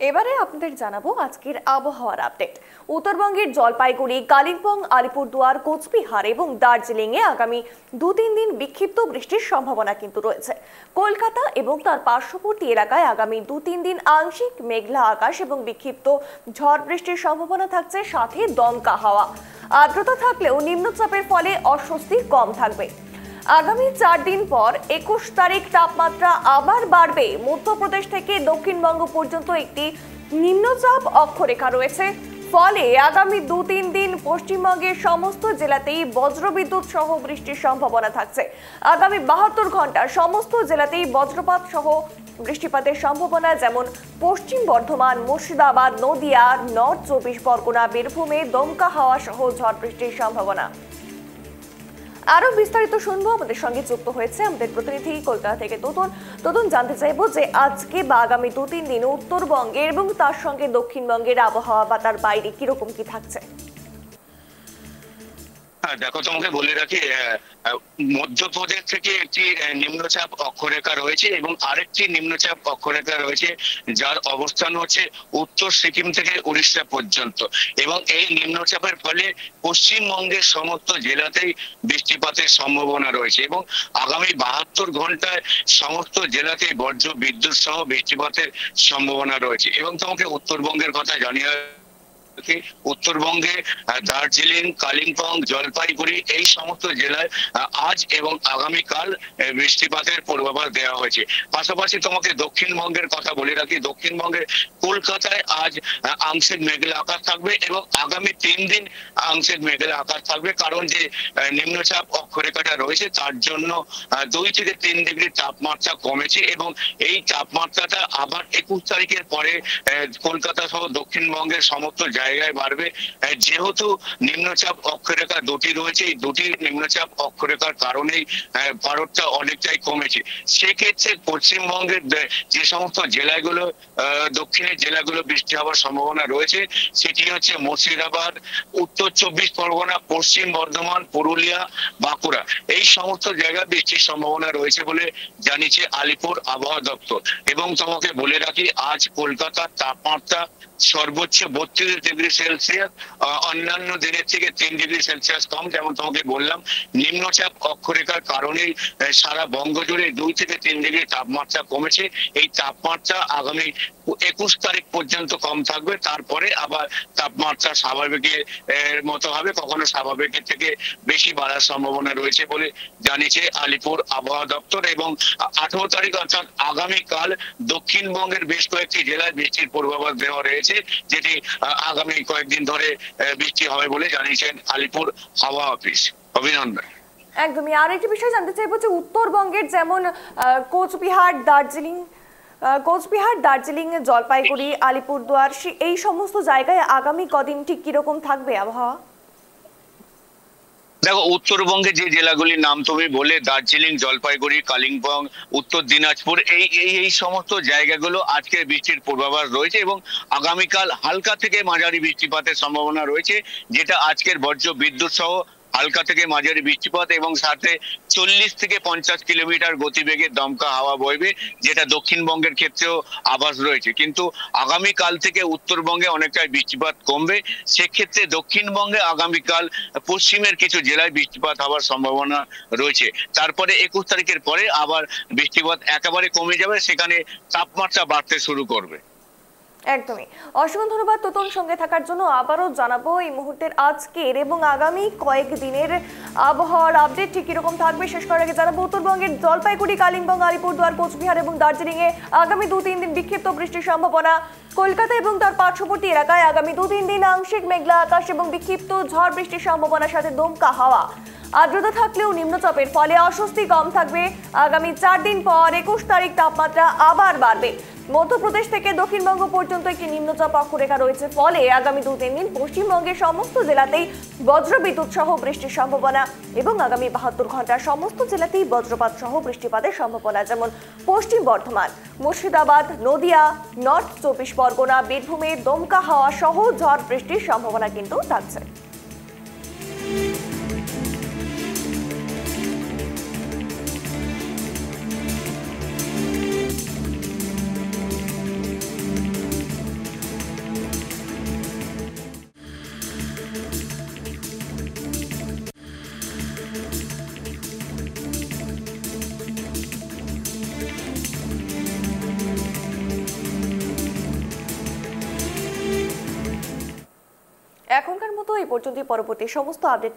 এবারে আপনাদের জানাবো আজকের আবহাওয়ার আপডেট। উত্তরবঙ্গের জলপাইগুড়ি, কালিম্পং, আলিপুরদুয়ার, কোচবিহার এবং দার্জিলিং এ আগামী 2-3 দিন বিক্ষিপ্ত বৃষ্টির সম্ভাবনা কিন্তু রয়েছে। কলকাতা এবং তার পার্শ্ববর্তী এলাকায় আগামী 2-3 দিন আংশিক মেঘলা আকাশ এবং বিক্ষিপ্ত ঝড় বৃষ্টির সম্ভাবনা থাকছে, সাথে দমকা হাওয়া। আর্দ্রতা থাকলেও নিম্নচাপের ফলে অস্বস্তি কম থাকবে। আগামী 4 দিন পর 21 তারিখ তাপমাত্রা আবার বাড়বে। মধ্যপ্রদেশ থেকে দক্ষিণবঙ্গ পর্যন্ত একটি নিম্নচাপ অক্ষরেখা রয়েছে, ফলে আগামী 2-3 দিন পশ্চিমবঙ্গের সমস্ত জেলাতেই বজ্রবিদ্যুৎ সহ বৃষ্টির সম্ভাবনা থাকছে। আগামী 72 ঘন্টা সমস্ত জেলাতেই বজ্রপাত সহ বৃষ্টিপাতের সম্ভাবনা, যেমন পশ্চিম বর্ধমান, মুর্শিদাবাদ, নদিয়া, নর্থ 24 পরগনা, বীরভূমে দমকা হাওয়া সহ ঝড় বৃষ্টির সম্ভাবনা। আরো বিস্তারিত শুনবো, আমাদের সঙ্গে যুক্ত হয়েছে আমাদের প্রতিনিধি কলকাতা থেকে তোতন। জানতে চাইবো যে আজকে বা আগামী 2-3 দিন উত্তরবঙ্গের এবং তার সঙ্গে দক্ষিণবঙ্গের আবহাওয়া বা তার বাইরে কিরকম কি থাকছে। দেখো, তোমাকে বলে রাখি, মধ্যপ্রদেশ থেকে একটি নিম্নচাপ অক্ষরেখা রয়েছে এবং আরেকটি নিম্নচাপ অক্ষরেখা রয়েছে, যার অবস্থান হচ্ছে উত্তর সিকিম থেকে উড়িষ্যা পর্যন্ত। এবং এই নিম্নচাপের ফলে পশ্চিমবঙ্গের সমস্ত জেলাতেই বৃষ্টিপাতের সম্ভাবনা রয়েছে এবং আগামী 72 ঘন্টায় সমস্ত জেলাতেই বজ্র বিদ্যুৎ সহ বৃষ্টিপাতের সম্ভাবনা রয়েছে। এবং তোমাকে উত্তরবঙ্গের কথা জানিয়ে উত্তরবঙ্গে দার্জিলিং, কালিম্পং, জলপাইগুড়ি এই সমস্ত জেলায় আজ এবং আগামীকাল বৃষ্টিপাতের পূর্বাভাস দেওয়া হয়েছে। পাশাপাশি তোমাকে দক্ষিণবঙ্গের কথা বলে রাখি, দক্ষিণবঙ্গের কলকাতায় আজ আংশিক মেঘলা আকাশ থাকবে এবং আগামী 3 দিন আংশিক মেঘলা আকাশ থাকবে, কারণ যে নিম্নচাপ অক্ষরেখাটা রয়েছে তার জন্য 2 থেকে 3 ডিগ্রি তাপমাত্রা কমেছে এবং এই তাপমাত্রাটা আবার 21 তারিখের পরে কলকাতা সহ দক্ষিণবঙ্গের সমস্ত জায়গায় বাড়বে। যেহেতু নিম্নচাপ অক্ষরেখা দুটি রয়েছে, এই দুটি নিম্নচাপ অক্ষরেখার কারণেই ভারতটা অনেকটাই কমেছে। সেক্ষেত্রে পশ্চিমবঙ্গের যে সমস্ত জেলাগুলো, দক্ষিণের জেলাগুলো বৃষ্টি হওয়ার সম্ভাবনা রয়েছে, সেটি হচ্ছে মুর্শিদাবাদ, উত্তর 24 পরগনা, পশ্চিম বর্ধমান, পুরুলিয়া, বাঁকুড়া। এই সমস্ত জায়গায় বৃষ্টির সম্ভাবনা রয়েছে বলে জানিয়েছে আলিপুর আবহাওয়া দপ্তর। এবং তোমাকে বলে রাখি, আজ কলকাতার তাপমাত্রা সর্বোচ্চ 32 ডিগ্রি সেলসিয়াস, অন্যান্য দিনের থেকে 3 ডিগ্রি সেলসিয়াস কম। যেমন তোমাকে বললাম, নিম্নচাপ অক্ষরেখার কারণেই সারা বঙ্গ জুড়ে 2 থেকে 3 ডিগ্রি তাপমাত্রা কমেছে। এই তাপমাত্রা আগামী 21 তারিখ পর্যন্ত কম থাকবে, তারপরে আবার তাপমাত্রা স্বাভাবিকের মতো হবে, কখনো স্বাভাবিকের থেকে বেশি বাড়ার সম্ভাবনা রয়েছে বলে জানিয়েছে আলিপুর আবহাওয়া দপ্তর। এবং 18 তারিখ অর্থাৎ আগামীকাল দক্ষিণবঙ্গের বেশ কয়েকটি জেলায় বৃষ্টির পূর্বাভাস দেওয়া রয়েছে, যেটি আগামী কয়েকদিন ধরে বৃষ্টি হবে বলে জানিয়েছেন আলিপুর হাওয়া অফিস। অভিনন্দন। একদমই। আরেকটি বিষয় জানতে চাইবো যে উত্তরবঙ্গের যেমন কোচবিহার, দার্জিলিং, জলপাইগুড়ি, আলিপুরদুয়ার, এই সমস্ত জায়গায় আগামী কদিন ঠিক কিরকম থাকবে আবহাওয়া? দেখো, উত্তরবঙ্গে যে জেলাগুলির নাম তুমি বলে, দার্জিলিং, জলপাইগুড়ি, কালিম্পং, উত্তর দিনাজপুর, এই সমস্ত জায়গাগুলো আজকের বৃষ্টির পূর্বাভাস রয়েছে এবং আগামীকাল হালকা থেকে মাঝারি বৃষ্টিপাতের সম্ভাবনা রয়েছে, যেটা আজকের বজ্র বিদ্যুৎ সহ হালকা থেকে মাঝারি বৃষ্টিপাত এবং সাথে 40 থেকে 50 কিলোমিটার গতিবেগে দমকা হাওয়া বইবে, যেটা দক্ষিণবঙ্গের ক্ষেত্রেও আভাস রয়েছে। কিন্তু আগামীকাল থেকে উত্তরবঙ্গে অনেকটাই বৃষ্টিপাত কমবে। সেক্ষেত্রে দক্ষিণবঙ্গে আগামীকাল পশ্চিমের কিছু জেলায় বৃষ্টিপাত হওয়ার সম্ভাবনা রয়েছে। তারপরে 21 তারিখের পরে আবার বৃষ্টিপাত একেবারে কমে যাবে, সেখানে তাপমাত্রা বাড়তে শুরু করবে। একদমই। অসংখ্য ধন্যবাদ তোতন সঙ্গে থাকার জন্য। আবারও জানাবো এই মুহূর্তের আজকের এবং আগামী কয়েকদিনের আবহাওয়ার আপডেট ঠিক কিরকম থাকবে। শেষ করার আগে জানাবো উত্তরবঙ্গের জলপাইগুড়ি, কালিম্পং, আলিপুরদুয়ার, কোচবিহার এবং দার্জিলিং এ আগামী 2-3 দিন বিক্ষিপ্ত বৃষ্টির সম্ভাবনা। কলকাতা এবং তার পার্শ্ববর্তী এলাকায় আগামী 2-3 দিন আংশিক মেঘলা আকাশ এবং বিক্ষিপ্ত ঝড় বৃষ্টির সম্ভাবনার সাথে দমকা হাওয়া। আর্দ্রতা থাকলেও নিম্নচাপের ফলে অস্বস্তি কম থাকবে। আগামী 4 দিন পর 21 তারিখ তাপমাত্রা আবার বাড়বে। মধ্যপ্রদেশ থেকে দক্ষিণবঙ্গ পর্যন্ত একটি নিম্নচাপ অক্ষরেখা রয়েছে, ফলে আগামী 2-3 দিন পশ্চিমবঙ্গের সমস্ত জেলাতেই বজ্রবিদ্যুৎ সহ বৃষ্টির সম্ভাবনা এবং আগামী 72 ঘন্টা সমস্ত জেলাতেই বজ্রপাত সহ বৃষ্টিপাতের সম্ভাবনা, যেমন পশ্চিম বর্ধমান, মুর্শিদাবাদ, নদিয়া, নর্থ 24 পরগনা, বীরভূমে দমকা হাওয়া সহ ঝড় বৃষ্টির সম্ভাবনা কিন্তু থাকছে। এখনকার মতো এই পর্যন্ত, পরবর্তী সমস্ত আপডেট